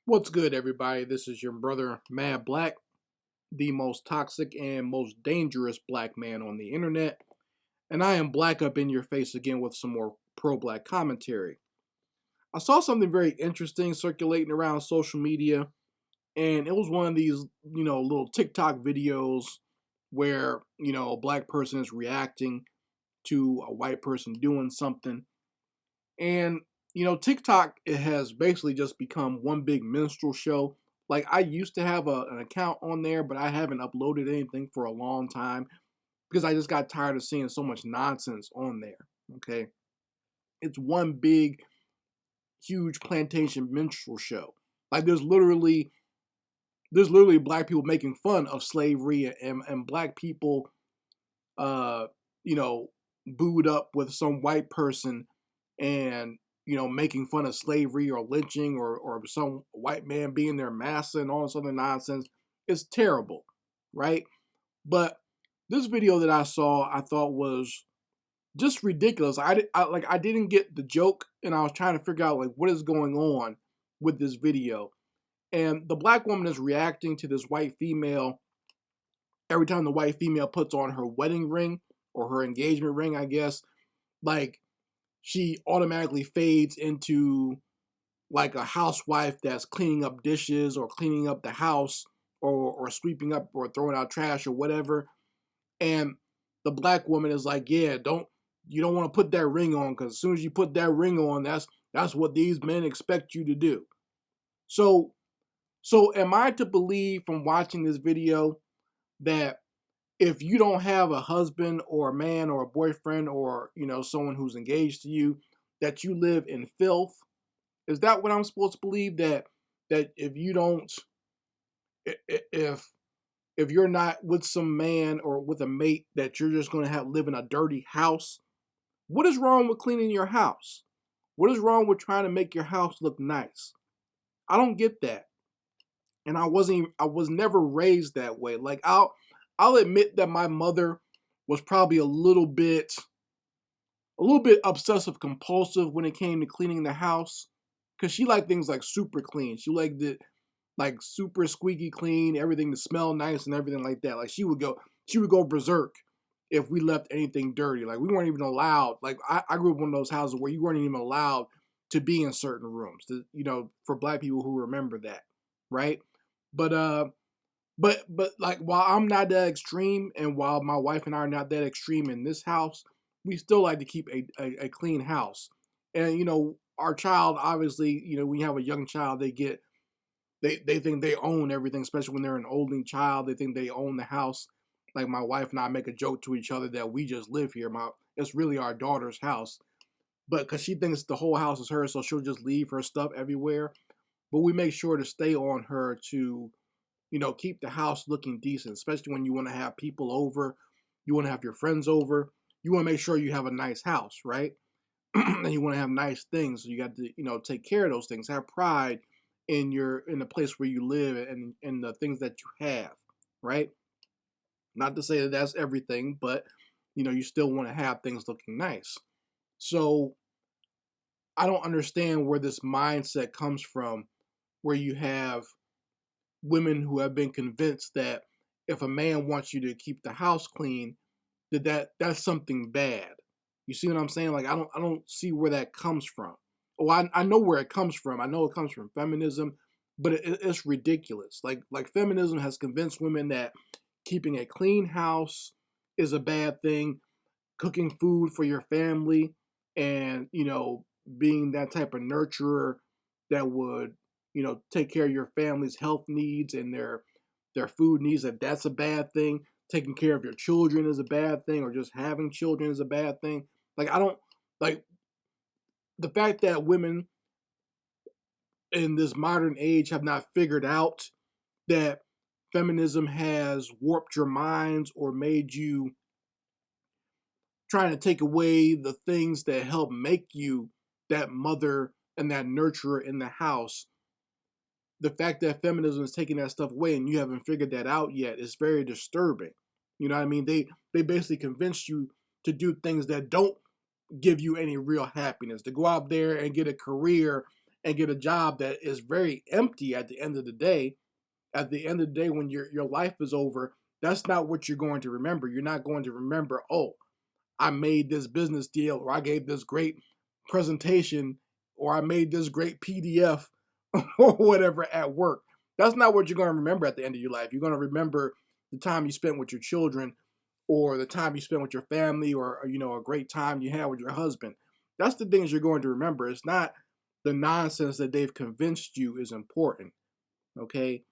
What's good, everybody? This is your brother, Mad Black, the most toxic and most dangerous black man on the internet. And I am black up in your face again with some more pro black commentary. I saw something very interesting circulating around social media, and it was one of these, little TikTok videos where, a black person is reacting to a white person doing something. And TikTok, it has basically just become one big minstrel show. Like I used to have an account on there, but I haven't uploaded anything for a long time because I just got tired of seeing so much nonsense on there. Okay, it's one big, huge plantation minstrel show. Like there's literally black people making fun of slavery and black people, uh, you know, booed up with some white person and making fun of slavery or lynching or some white man being their master and all this other nonsense. It's terrible, right? But this video that I saw, I thought was just ridiculous. I didn't get the joke, and I was trying to figure out like what is going on with this video. And the black woman is reacting to this white female every time the white female puts on her wedding ring or her engagement ring, I guess. Like she automatically fades into like a housewife that's cleaning up dishes or cleaning up the house or sweeping up or throwing out trash or whatever. And the black woman is like, yeah, you don't want to put that ring on because as soon as you put that ring on, that's what these men expect you to do. So so am I to believe from watching this video that if you don't have a husband or a man or a boyfriend or someone who's engaged to you, that you live in filth? Is that what I'm supposed to believe? That if you don't, if you're not with some man or with a mate, that you're just going to have live in a dirty house? What is wrong with cleaning your house? What is wrong with trying to make your house look nice? I don't get that, and I was never raised that way. Like I'll admit that my mother was probably a little bit obsessive compulsive when it came to cleaning the house, because she liked things like super clean. She liked it like super squeaky clean, everything to smell nice and everything like that. Like she would go berserk if we left anything dirty. Like we weren't even allowed. Like I grew up in one of those houses where you weren't even allowed to be in certain rooms. For black people who remember that, right? But but like while I'm not that extreme, and while my wife and I are not that extreme in this house, we still like to keep a clean house. And our child, obviously, when you have a young child, they think they own everything, especially when they're an only child. They think they own the house. Like my wife and I make a joke to each other that we just live here. It's really our daughter's house, but because she thinks the whole house is hers, so she'll just leave her stuff everywhere. But we make sure to stay on her to keep the house looking decent, especially when you want to have people over, you want to have your friends over, you want to make sure you have a nice house, right? And you want to have nice things. So you got to, take care of those things, have pride in the place where you live and in the things that you have, right? Not to say that that's everything, but you still want to have things looking nice. So I don't understand where this mindset comes from, where you have women who have been convinced that if a man wants you to keep the house clean, that's something bad. You see what I'm saying? Like I don't see where that comes from. Oh, I know where it comes from. I know it comes from feminism, but it's ridiculous. Like feminism has convinced women that keeping a clean house is a bad thing, cooking food for your family, and being that type of nurturer that would take care of your family's health needs and their food needs, that's a bad thing. Taking care of your children is a bad thing, or just having children is a bad thing. Like I don't like the fact that women in this modern age have not figured out that feminism has warped your minds or made you trying to take away the things that help make you that mother and that nurturer in the house. The fact that feminism is taking that stuff away and you haven't figured that out yet is very disturbing. You know what I mean? They basically convinced you to do things that don't give you any real happiness, to go out there and get a career and get a job that is very empty at the end of the day. At the end of the day, when your life is over, that's not what you're going to remember. You're not going to remember, oh, I made this business deal, or I gave this great presentation, or I made this great PDF or whatever at work. That's not what you're going to remember at the end of your life. You're going to remember the time you spent with your children, or the time you spent with your family, or a great time you had with your husband. That's the things you're going to remember. It's not the nonsense that they've convinced you is important. Okay?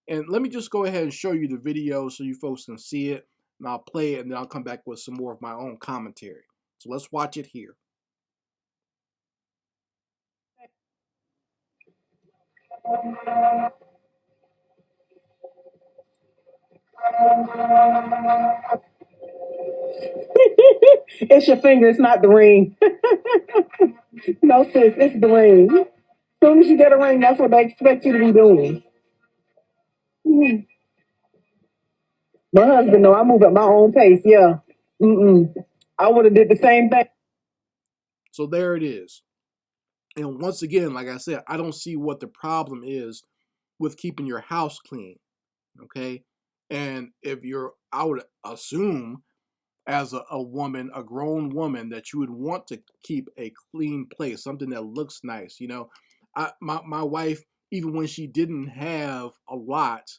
And let me just go ahead and show you the video so you folks can see it. And I'll play it, and then I'll come back with some more of my own commentary. So let's watch it here. It's your finger, it's not the ring. No, sis, it's the ring. As soon as you get a ring, that's what they expect you to be doing. My husband, no, I move at my own pace, yeah. I would have did the same thing. So there it is. And once again, like I said, I don't see what the problem is with keeping your house clean. Okay. And I would assume as a woman, a grown woman, that you would want to keep a clean place, something that looks nice. My wife, even when she didn't have a lot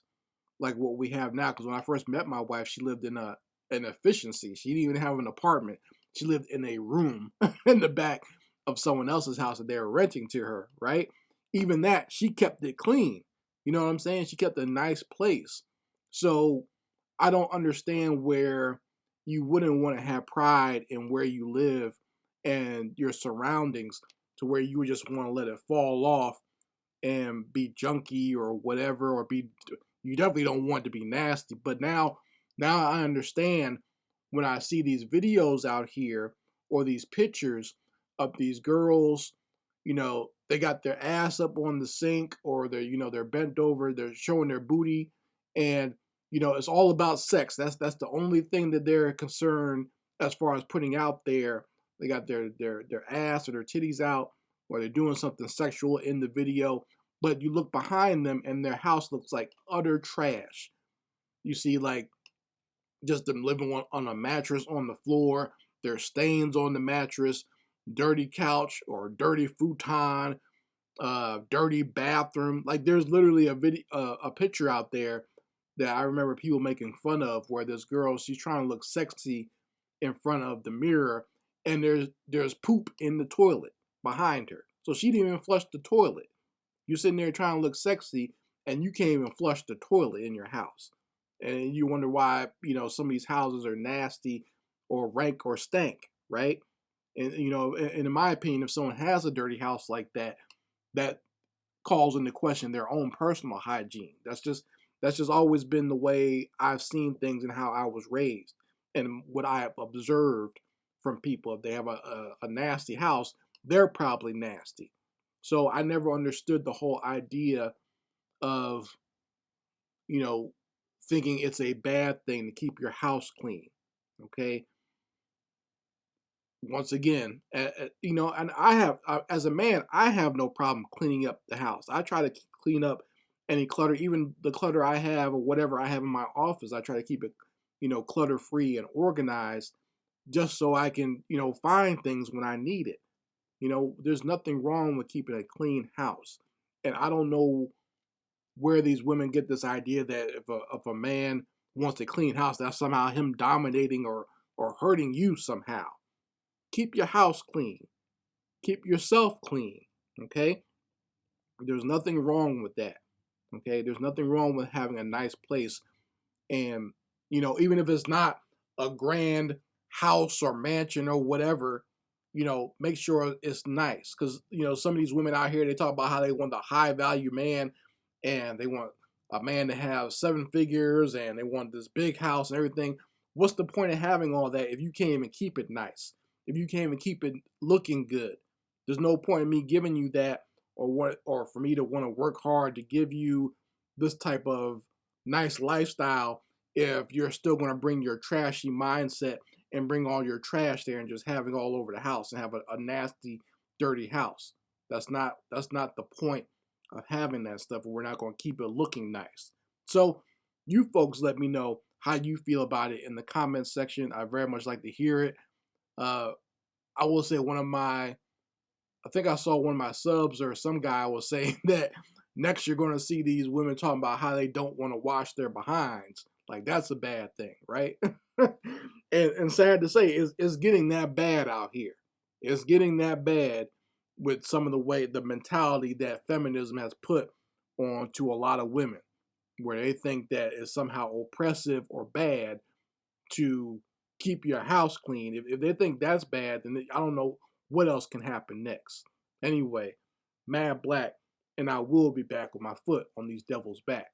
like what we have now, because when I first met my wife, she lived in an efficiency. She didn't even have an apartment. She lived in a room in the back of someone else's house that they were renting to her, right? Even that, she kept it clean. You know what I'm saying? She kept a nice place. So I don't understand where you wouldn't want to have pride in where you live and your surroundings, to where you would just want to let it fall off and be junky or whatever, or you definitely don't want it to be nasty. But now I understand when I see these videos out here, or these pictures of these girls, they got their ass up on the sink, or they're bent over, they're showing their booty, and it's all about sex. That's the only thing that they're concerned as far as putting out there. They got their ass or their titties out, or they're doing something sexual in the video. But you look behind them, and their house looks like utter trash. You see, like, just them living on a mattress on the floor. There's stains on the mattress, dirty couch or dirty futon, dirty bathroom. Like, there's literally a picture out there that I remember people making fun of, where this girl, she's trying to look sexy in front of the mirror, and there's poop in the toilet behind her. So she didn't even flush the toilet. You're sitting there trying to look sexy, and you can't even flush the toilet in your house. And you wonder why, some of these houses are nasty or rank or stank, right? And, in my opinion, if someone has a dirty house like that, that calls into question their own personal hygiene. That's just always been the way I've seen things and how I was raised, and what I have observed from people. If they have a nasty house, they're probably nasty. So I never understood the whole idea of, you know, thinking it's a bad thing to keep your house clean. Okay. Once again, and as a man, I have no problem cleaning up the house. I try to clean up any clutter, even the clutter I have or whatever I have in my office. I try to keep it, clutter free and organized, just so I can, find things when I need it. There's nothing wrong with keeping a clean house. And I don't know where these women get this idea that if a man wants a clean house, that's somehow him dominating or hurting you somehow. Keep your house clean. Keep yourself clean. Okay? There's nothing wrong with that. Okay? There's nothing wrong with having a nice place. And, even if it's not a grand house or mansion or whatever, make sure it's nice. Because, some of these women out here, they talk about how they want a high value man, and they want a man to have 7 figures, and they want this big house and everything. What's the point of having all that if you can't even keep it nice? If you can't even keep it looking good? There's no point in me giving you that, or for me to want to work hard to give you this type of nice lifestyle if you're still going to bring your trashy mindset and bring all your trash there and just have it all over the house and have a nasty, dirty house. That's not the point of having that stuff. We're not going to keep it looking nice. So you folks let me know how you feel about it in the comments section. I very much like to hear it. I will say I think I saw one of my subs or some guy was saying that next you're going to see these women talking about how they don't want to wash their behinds. Like that's a bad thing, right? and sad to say, it's getting that bad out here. It's getting that bad with some of the mentality that feminism has put on to a lot of women, where they think that it's somehow oppressive or bad to keep your house clean. If they think that's bad, then I don't know what else can happen next. Anyway, Mad Black, and I will be back with my foot on these devils' back.